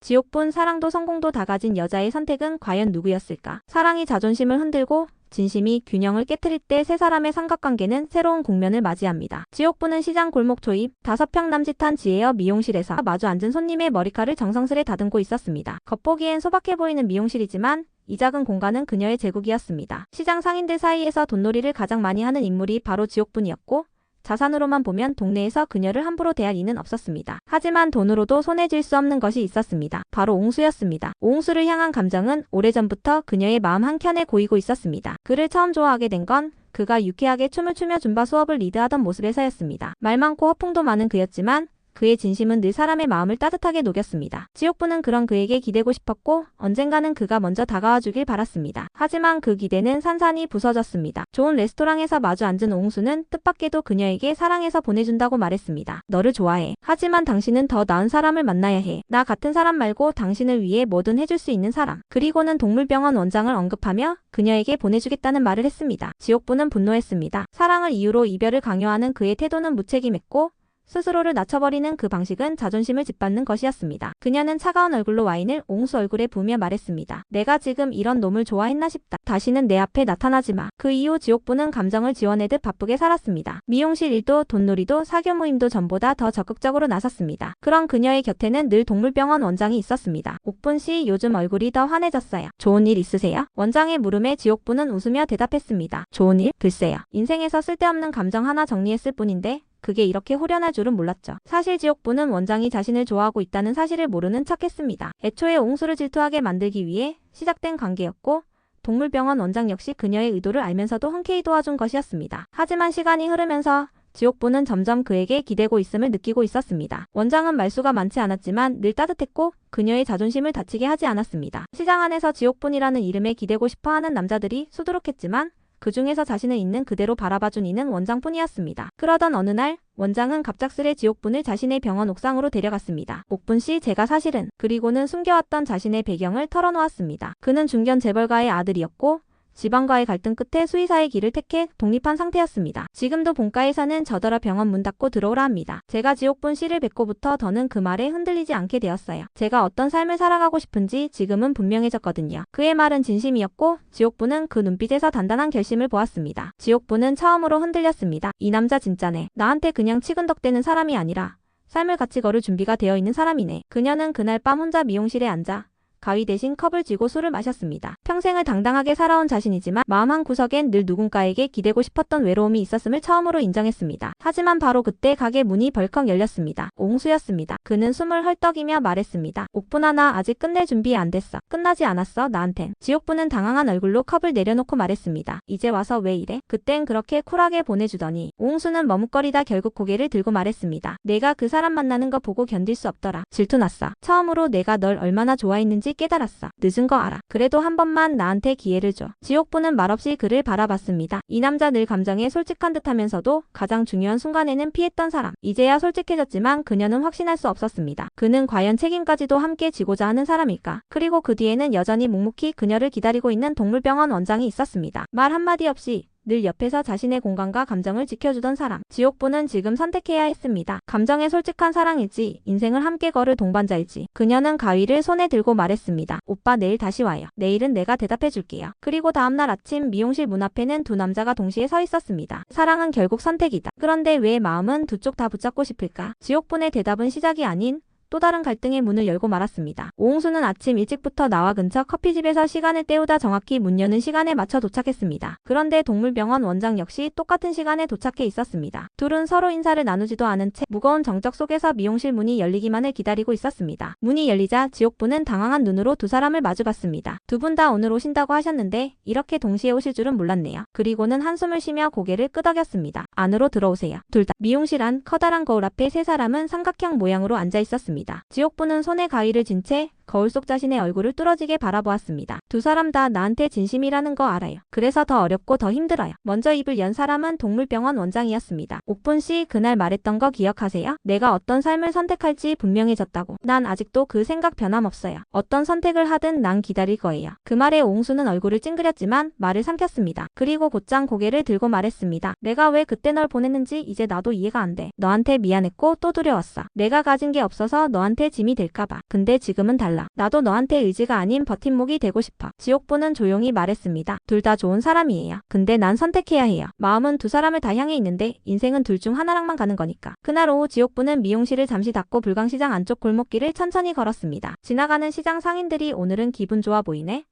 지옥분 사랑도 성공도 다 가진 여자의 선택은 과연 누구였을까? 사랑이 자존심을 흔들고 진심이 균형을 깨트릴 때 세 사람의 삼각관계는 새로운 국면을 맞이합니다. 지옥분은 시장 골목 초입 5평 남짓한 지혜여 미용실에서 마주 앉은 손님의 머리카락을 정성스레 다듬고 있었습니다. 겉보기엔 소박해 보이는 미용실이지만 이 작은 공간은 그녀의 제국이었습니다. 시장 상인들 사이에서 돈놀이를 가장 많이 하는 인물이 바로 지옥분이었고 자산으로만 보면 동네에서 그녀를 함부로 대할 이는 없었습니다. 하지만 돈으로도 손에 쥘 수 없는 것이 있었습니다. 바로 옹수였습니다. 옹수를 향한 감정은 오래전부터 그녀의 마음 한켠에 고이고 있었습니다. 그를 처음 좋아하게 된 건 그가 유쾌하게 춤을 추며 줌바 수업을 리드하던 모습에서였습니다. 말 많고 허풍도 많은 그였지만 그의 진심은 늘 사람의 마음을 따뜻하게 녹였습니다. 지옥분은 그런 그에게 기대고 싶었고 언젠가는 그가 먼저 다가와 주길 바랐습니다. 하지만 그 기대는 산산이 부서졌습니다. 좋은 레스토랑에서 마주 앉은 옹수는 뜻밖에도 그녀에게 사랑해서 보내준다고 말했습니다. 너를 좋아해. 하지만 당신은 더 나은 사람을 만나야 해. 나 같은 사람 말고 당신을 위해 뭐든 해줄 수 있는 사람. 그리고는 동물병원 원장을 언급하며 그녀에게 보내주겠다는 말을 했습니다. 지옥분은 분노했습니다. 사랑을 이유로 이별을 강요하는 그의 태도는 무책임했고 스스로를 낮춰버리는 그 방식은 자존심을 짓밟는 것이었습니다. 그녀는 차가운 얼굴로 와인을 옹수 얼굴에 부으며 말했습니다. 내가 지금 이런 놈을 좋아했나 싶다. 다시는 내 앞에 나타나지 마. 그 이후 지옥분은 감정을 지워내듯 바쁘게 살았습니다. 미용실 일도 돈놀이도 사교 모임도 전보다 더 적극적으로 나섰습니다. 그런 그녀의 곁에는 늘 동물병원 원장이 있었습니다. 옥분씨 요즘 얼굴이 더 환해졌어요. 좋은 일 있으세요? 원장의 물음에 지옥분은 웃으며 대답했습니다. 좋은 일? 글쎄요. 인생에서 쓸데없는 감정 하나 정리했을 뿐인데 그게 이렇게 후련할 줄은 몰랐죠. 사실 지옥분은 원장이 자신을 좋아하고 있다는 사실을 모르는 척했습니다. 애초에 옹수를 질투하게 만들기 위해 시작된 관계였고 동물병원 원장 역시 그녀의 의도를 알면서도 흔쾌히 도와준 것이었습니다. 하지만 시간이 흐르면서 지옥분은 점점 그에게 기대고 있음을 느끼고 있었습니다. 원장은 말수가 많지 않았지만 늘 따뜻했고 그녀의 자존심을 다치게 하지 않았습니다. 시장 안에서 지옥분이라는 이름에 기대고 싶어하는 남자들이 수두룩했지만 그 중에서 자신을 있는 그대로 바라봐준 이는 원장뿐이었습니다. 그러던 어느 날 원장은 갑작스레 지옥분을 자신의 병원 옥상으로 데려갔습니다. 옥분씨 제가 사실은 그리고는 숨겨왔던 자신의 배경을 털어놓았습니다. 그는 중견 재벌가의 아들이었고 지방과의 갈등 끝에 수의사의 길을 택해 독립한 상태였습니다. 지금도 본가에서는 저더러 병원 문 닫고 들어오라 합니다. 제가 지옥분 씨를 뵙고부터 더는 그 말에 흔들리지 않게 되었어요. 제가 어떤 삶을 살아가고 싶은지 지금은 분명해졌거든요. 그의 말은 진심이었고 지옥분은 그 눈빛에서 단단한 결심을 보았습니다. 지옥분은 처음으로 흔들렸습니다. 이 남자 진짜네. 나한테 그냥 치근덕대는 사람이 아니라 삶을 같이 걸을 준비가 되어 있는 사람이네. 그녀는 그날 밤 혼자 미용실에 앉아 가위 대신 컵을 쥐고 술을 마셨습니다. 평생을 당당하게 살아온 자신이지만 마음 한구석엔 늘 누군가에게 기대고 싶었던 외로움이 있었음을 처음으로 인정했습니다. 하지만 바로 그때 가게 문이 벌컥 열렸습니다. 옹수였습니다. 그는 숨을 헐떡이며 말했습니다. 옥분아 나 아직 끝낼 준비 안 됐어. 끝나지 않았어 나한텐. 지옥분은 당황한 얼굴로 컵을 내려놓고 말했습니다. 이제 와서 왜 이래? 그땐 그렇게 쿨하게 보내주더니 옹수는 머뭇거리다 결국 고개를 들고 말했습니다. 내가 그 사람 만나는 거 보고 견딜 수 없더라. 질투났어. 처음으로 내가 널 얼마나 좋아했는지 깨달았어. 늦은 거 알아. 그래도 한 번만 나한테 기회를 줘. 지옥분은 말없이 그를 바라봤습니다. 이 남자 늘 감정에 솔직한 듯하면서도 가장 중요한 순간에는 피했던 사람. 이제야 솔직해졌지만 그녀는 확신할 수 없었습니다. 그는 과연 책임까지도 함께 지고자 하는 사람일까? 그리고 그 뒤에는 여전히 묵묵히 그녀를 기다리고 있는 동물병원 원장이 있었습니다. 말 한마디 없이 늘 옆에서 자신의 공간과 감정을 지켜주던 사람. 지옥분은 지금 선택해야 했습니다. 감정에 솔직한 사랑일지 인생을 함께 걸을 동반자일지. 그녀는 가위를 손에 들고 말했습니다. 오빠 내일 다시 와요. 내일은 내가 대답해줄게요. 그리고 다음날 아침 미용실 문 앞에는 두 남자가 동시에 서 있었습니다. 사랑은 결국 선택이다. 그런데 왜 마음은 두 쪽 다 붙잡고 싶을까? 지옥분의 대답은 시작이 아닌 또 다른 갈등의 문을 열고 말았습니다. 오홍수는 아침 일찍부터 나와 근처 커피집에서 시간을 때우다 정확히 문 여는 시간에 맞춰 도착했습니다. 그런데 동물병원 원장 역시 똑같은 시간에 도착해 있었습니다. 둘은 서로 인사를 나누지도 않은 채 무거운 정적 속에서 미용실 문이 열리기만을 기다리고 있었습니다. 문이 열리자 지옥분은 당황한 눈으로 두 사람을 마주봤습니다. 두 분 다 오늘 오신다고 하셨는데 이렇게 동시에 오실 줄은 몰랐네요. 그리고는 한숨을 쉬며 고개를 끄덕였습니다. 안으로 들어오세요. 둘 다. 미용실 안 커다란 거울 앞에 세 사람은 삼각형 모양으로 앉아 있었습니다. 지옥분은 손에 가위를 쥔 채 거울 속 자신의 얼굴을 뚫어지게 바라보았습니다. 두 사람 다 나한테 진심이라는 거 알아요. 그래서 더 어렵고 더 힘들어요. 먼저 입을 연 사람은 동물병원 원장이었습니다. 옥분씨 그날 말했던 거 기억하세요? 내가 어떤 삶을 선택할지 분명해졌다고. 난 아직도 그 생각 변함없어요. 어떤 선택을 하든 난 기다릴 거예요. 그 말에 옹수는 얼굴을 찡그렸지만 말을 삼켰습니다. 그리고 곧장 고개를 들고 말했습니다. 내가 왜 그때 널 보냈는지 이제 나도 이해가 안 돼. 너한테 미안했고 또 두려웠어. 내가 가진 게 없어서 너한테 짐이 될까봐. 근데 지금은 달라. 말라. 나도 너한테 의지가 아닌 버팀목이 되고 싶어. 지옥부는 조용히 말했습니다. 둘 다 좋은 사람이에요. 근데 난 선택해야 해요. 마음은 두 사람을 다 향해 있는데 인생은 둘 중 하나랑만 가는 거니까. 그날 오후 지옥부는 미용실을 잠시 닫고 불광시장 안쪽 골목길을 천천히 걸었습니다. 지나가는 시장 상인들이 오늘은 기분 좋아 보이네?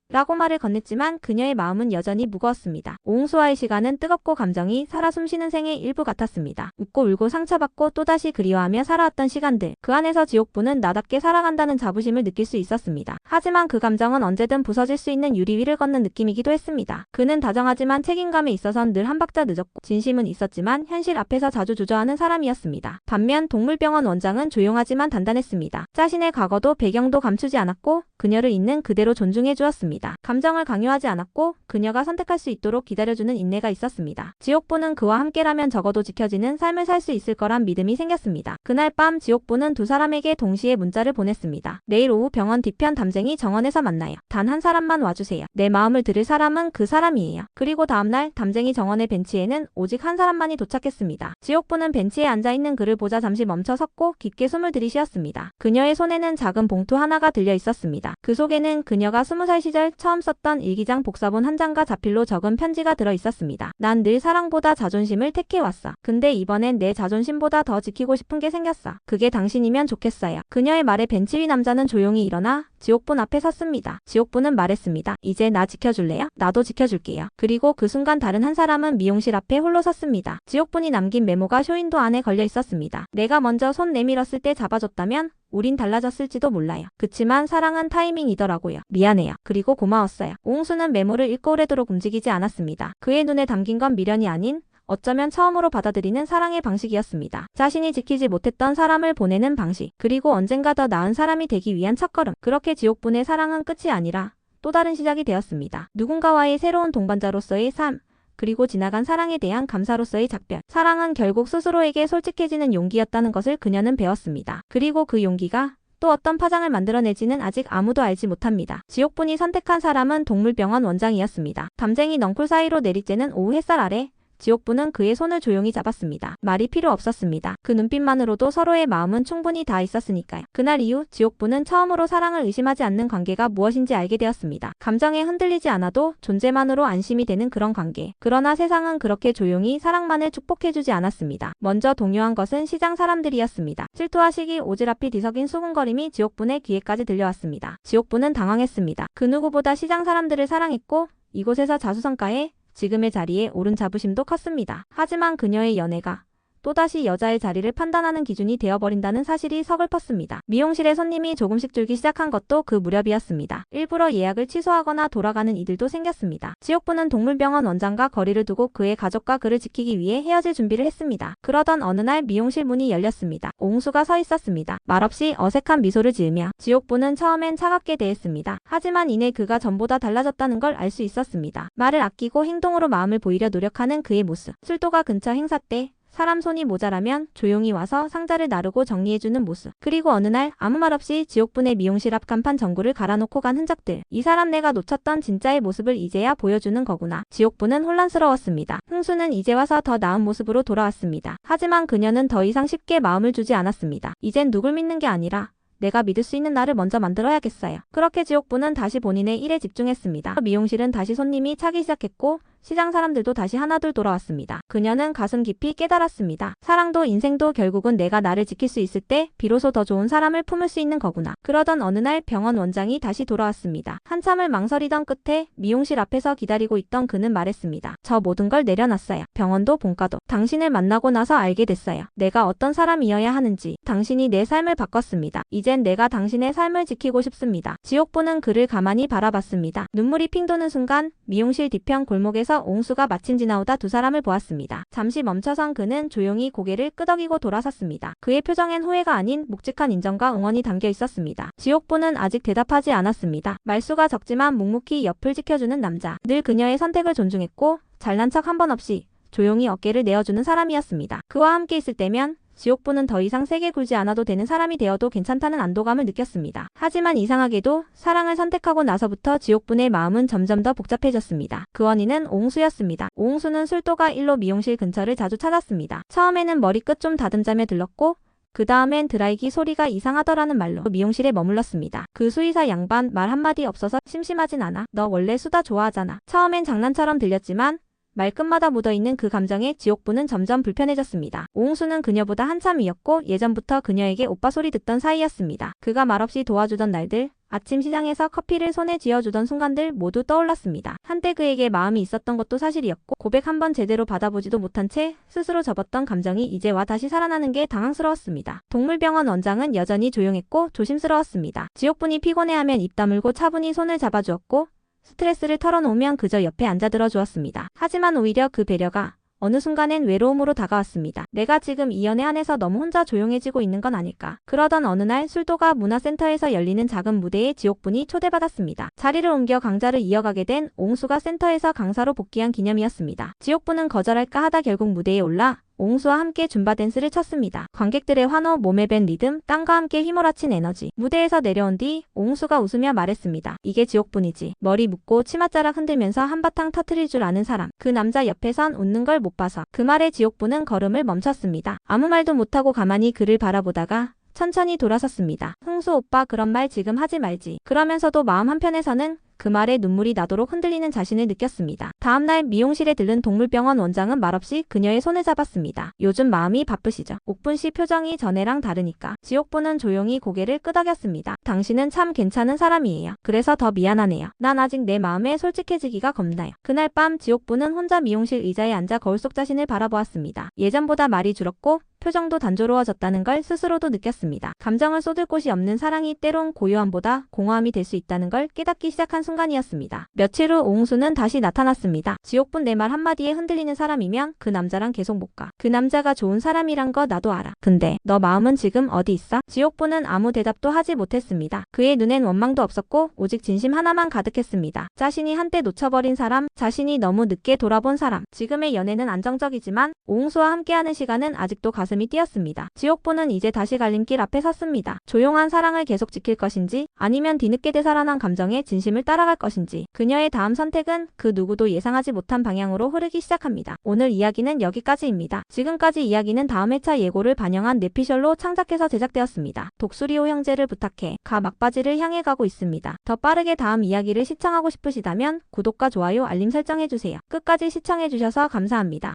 라고 말을 건넸지만 그녀의 마음은 여전히 무거웠습니다. 오홍수와의 시간은 뜨겁고 감정이 살아 숨쉬는 생의 일부 같았습니다. 웃고 울고 상처받고 또다시 그리워하며 살아왔던 시간들. 그 안에서 지옥부는 나답게 살아간다는 자부심을 느낄 수 있었습니다. 하지만 그 감정은 언제든 부서질 수 있는 유리 위를 걷는 느낌이기도 했습니다. 그는 다정하지만 책임감에 있어선 늘 한 박자 늦었고 진심은 있었지만 현실 앞에서 자주 주저하는 사람이었습니다. 반면 동물병원 원장은 조용하지만 단단했습니다. 자신의 과거도 배경도 감추지 않았고 그녀를 있는 그대로 존중해 주었습니다. 감정을 강요하지 않았고 그녀가 선택할 수 있도록 기다려주는 인내가 있었습니다. 지옥부는 그와 함께라면 적어도 지켜지는 삶을 살 수 있을 거란 믿음이 생겼습니다. 그날 밤 지옥부는 두 사람에게 동시에 문자를 보냈습니다. 내일 오후 병원 뒤편 담쟁이 정원에서 만나요. 단 한 사람만 와주세요. 내 마음을 들을 사람은 그 사람이에요. 그리고 다음날 담쟁이 정원의 벤치에는 오직 한 사람만이 도착했습니다. 지옥부는 벤치에 앉아있는 그를 보자 잠시 멈춰 섰고 깊게 숨을 들이쉬었습니다. 그녀의 손에는 작은 봉투 하나가 들려 있었습니다. 그 속에는 그녀가 20살 시절 처음 썼던 일기장 복사본 한 장과 자필로 적은 편지가 들어 있었습니다. 난 늘 사랑보다 자존심을 택해왔어. 근데 이번엔 내 자존심보다 더 지키고 싶은 게 생겼어. 그게 당신이면 좋겠어요. 그녀의 말에 벤치 위 남자는 조용히 일어나 지옥분 앞에 섰습니다. 지옥분은 말했습니다. 이제 나 지켜줄래요? 나도 지켜줄게요. 그리고 그 순간 다른 한 사람은 미용실 앞에 홀로 섰습니다. 지옥분이 남긴 메모가 쇼윈도 안에 걸려 있었습니다. 내가 먼저 손 내밀었을 때 잡아줬다면 우린 달라졌을지도 몰라요. 그치만 사랑은 타이밍이더라고요. 미안해요. 그리고 고마웠어요. 오홍수는 메모를 읽고 오래도록 움직이지 않았습니다. 그의 눈에 담긴 건 미련이 아닌 어쩌면 처음으로 받아들이는 사랑의 방식이었습니다. 자신이 지키지 못했던 사람을 보내는 방식, 그리고 언젠가 더 나은 사람이 되기 위한 첫걸음. 그렇게 지옥분의 사랑은 끝이 아니라 또 다른 시작이 되었습니다. 누군가와의 새로운 동반자로서의 삶, 그리고 지나간 사랑에 대한 감사로서의 작별. 사랑은 결국 스스로에게 솔직해지는 용기였다는 것을 그녀는 배웠습니다. 그리고 그 용기가 또 어떤 파장을 만들어내지는 아직 아무도 알지 못합니다. 지옥분이 선택한 사람은 동물병원 원장이었습니다. 담쟁이 넝쿨 사이로 내리쬐는 오후 햇살 아래 지옥부는 그의 손을 조용히 잡았습니다. 말이 필요 없었습니다. 그 눈빛만으로도 서로의 마음은 충분히 닿아 있었으니까요. 그날 이후 지옥부는 처음으로 사랑을 의심하지 않는 관계가 무엇인지 알게 되었습니다. 감정에 흔들리지 않아도 존재만으로 안심이 되는 그런 관계. 그러나 세상은 그렇게 조용히 사랑만을 축복해주지 않았습니다. 먼저 동요한 것은 시장 사람들이었습니다. 질투와 시기, 오지랖이 뒤섞인 수군거림이 지옥분의 귀에까지 들려왔습니다. 지옥부는 당황했습니다. 그 누구보다 시장 사람들을 사랑했고 이곳에서 자수성가해 지금의 자리에 오른 자부심도 컸습니다. 하지만 그녀의 연애가 또다시 여자의 자리를 판단하는 기준이 되어버린다는 사실이 서글펐습니다. 미용실에 손님이 조금씩 줄기 시작한 것도 그 무렵이었습니다. 일부러 예약을 취소하거나 돌아가는 이들도 생겼습니다. 지옥부는 동물병원 원장과 거리를 두고 그의 가족과 그를 지키기 위해 헤어질 준비를 했습니다. 그러던 어느 날 미용실 문이 열렸습니다. 오홍수가 서 있었습니다. 말없이 어색한 미소를 지으며. 지옥부는 처음엔 차갑게 대했습니다. 하지만 이내 그가 전보다 달라졌다는 걸 알 수 있었습니다. 말을 아끼고 행동으로 마음을 보이려 노력하는 그의 모습. 술도가 근처 행사 때 사람 손이 모자라면 조용히 와서 상자를 나르고 정리해주는 모습. 그리고 어느 날 아무 말 없이 지옥분의 미용실 앞 간판 전구를 갈아놓고 간 흔적들. 이 사람 내가 놓쳤던 진짜의 모습을 이제야 보여주는 거구나. 지옥분은 혼란스러웠습니다. 흥수는 이제 와서 더 나은 모습으로 돌아왔습니다. 하지만 그녀는 더 이상 쉽게 마음을 주지 않았습니다. 이젠 누굴 믿는 게 아니라 내가 믿을 수 있는 나를 먼저 만들어야겠어요. 그렇게 지옥부는 다시 본인의 일에 집중했습니다. 미용실은 다시 손님이 차기 시작했고 시장 사람들도 다시 하나둘 돌아왔습니다. 그녀는 가슴 깊이 깨달았습니다. 사랑도 인생도 결국은 내가 나를 지킬 수 있을 때 비로소 더 좋은 사람을 품을 수 있는 거구나. 그러던 어느 날 병원 원장이 다시 돌아왔습니다. 한참을 망설이던 끝에 미용실 앞에서 기다리고 있던 그는 말했습니다. 저 모든 걸 내려놨어요. 병원도 본가도. 당신을 만나고 나서 알게 됐어요. 내가 어떤 사람이어야 하는지. 당신이 내 삶을 바꿨습니다. 이젠 내가 당신의 삶을 지키고 싶습니다. 지옥부는 그를 가만히 바라봤습니다. 눈물이 핑 도는 순간 미용실 뒤편 골목에서 옹수가 마침 지나오다 두 사람을 보았습니다. 잠시 멈춰선 그는 조용히 고개를 끄덕이고 돌아섰습니다. 그의 표정엔 후회가 아닌 묵직한 인정과 응원이 담겨 있었습니다. 지옥부는 아직 대답하지 않았습니다. 말수가 적지만 묵묵히 옆을 지켜주는 남자. 늘 그녀의 선택을 존중했고 잘난 척 한 번 없이 조용히 어깨를 내어주는 사람이었습니다. 그와 함께 있을 때면 지옥부는 더 이상 세게 굴지 않아도 되는 사람이 되어도 괜찮다는 안도감을 느꼈습니다. 하지만 이상하게도 사랑을 선택하고 나서부터 지옥분의 마음은 점점 더 복잡해졌습니다. 그 원인은 오홍수였습니다. 오홍수는 술도가 일로 미용실 근처를 자주 찾았습니다. 처음에는 머리끝 좀 다듬자며 들렀고 그 다음엔 드라이기 소리가 이상하더라는 말로 미용실에 머물렀습니다. 그 수의사 양반 말 한마디 없어서 심심하진 않아. 너 원래 수다 좋아하잖아. 처음엔 장난처럼 들렸지만 말끝마다 묻어있는 그 감정의 지옥분은 점점 불편해졌습니다. 오홍수는 그녀보다 한참 위였고 예전부터 그녀에게 오빠 소리 듣던 사이였습니다. 그가 말없이 도와주던 날들, 아침 시장에서 커피를 손에 쥐어주던 순간들 모두 떠올랐습니다. 한때 그에게 마음이 있었던 것도 사실이었고 고백 한번 제대로 받아보지도 못한 채 스스로 접었던 감정이 이제 와 다시 살아나는 게 당황스러웠습니다. 동물병원 원장은 여전히 조용했고 조심스러웠습니다. 지옥분이 피곤해하면 입 다물고 차분히 손을 잡아주었고 스트레스를 털어놓으면 그저 옆에 앉아들어 주었습니다. 하지만 오히려 그 배려가 어느 순간엔 외로움으로 다가왔습니다. 내가 지금 이 연애 안에서 너무 혼자 조용해지고 있는 건 아닐까. 그러던 어느 날 술도가 문화센터에서 열리는 작은 무대에 지옥분이 초대받았습니다. 자리를 옮겨 강좌를 이어가게 된 오홍수가 센터에서 강사로 복귀한 기념이었습니다. 지옥분은 거절할까 하다 결국 무대에 올라 오홍수와 함께 줌바 댄스를 췄습니다. 관객들의 환호, 몸에 밴 리듬, 땀과 함께 휘몰아친 에너지. 무대에서 내려온 뒤 오홍수가 웃으며 말했습니다. 이게 지옥분이지. 머리 묶고 치맛자락 흔들면서 한바탕 터트릴 줄 아는 사람. 그 남자 옆에선 웃는 걸 못 봐서. 그 말에 지옥분은 걸음을 멈췄습니다. 아무 말도 못하고 가만히 그를 바라보다가 천천히 돌아섰습니다. 흥수 오빠 그런 말 지금 하지 말지. 그러면서도 마음 한편에서는 그 말에 눈물이 나도록 흔들리는 자신을 느꼈습니다. 다음날 미용실에 들른 동물병원 원장은 말없이 그녀의 손을 잡았습니다. 요즘 마음이 바쁘시죠? 옥분씨 표정이 전에랑 다르니까. 지옥분은 조용히 고개를 끄덕였습니다. 당신은 참 괜찮은 사람이에요. 그래서 더 미안하네요. 난 아직 내 마음에 솔직해지기가 겁나요. 그날 밤 지옥분은 혼자 미용실 의자에 앉아 거울 속 자신을 바라보았습니다. 예전보다 말이 줄었고 표정도 단조로워졌다는 걸 스스로도 느꼈습니다. 감정을 쏟을 곳이 없는 사랑이 때론 고요함보다 공허함이 될 수 있다는 걸 깨닫기 시작한 순간이었습니다. 며칠 후 오홍수는 다시 나타났습니다. 지옥분 내 말 한마디에 흔들리는 사람이면 그 남자랑 계속 못 가. 그 남자가 좋은 사람이란 거 나도 알아. 근데 너 마음은 지금 어디 있어? 지옥분은 아무 대답도 하지 못했습니다. 그의 눈엔 원망도 없었고 오직 진심 하나만 가득했습니다. 자신이 한때 놓쳐버린 사람, 자신이 너무 늦게 돌아본 사람. 지금의 연애는 안정적이지만 오홍수와 함께하는 시간은 아직도 가슴이 뛰었습니다. 지옥분은 이제 다시 갈림길 앞에 섰습니다. 조용한 사랑을 계속 지킬 것인지 아니면 뒤늦게 되살아난 감정에 진심을 따라갈 것인지. 그녀의 다음 선택은 그 누구도 예상하지 못한 방향으로 흐르기 시작합니다. 오늘 이야기는 여기까지입니다. 지금까지 이야기는 다음 회차 예고를 반영한 뇌피셜로 창작해서 제작되었습니다. 독수리호 형제를 부탁해 가 막바지를 향해 가고 있습니다. 더 빠르게 다음 이야기를 시청하고 싶으시다면 구독과 좋아요 알림 설정해주세요. 끝까지 시청해주셔서 감사합니다.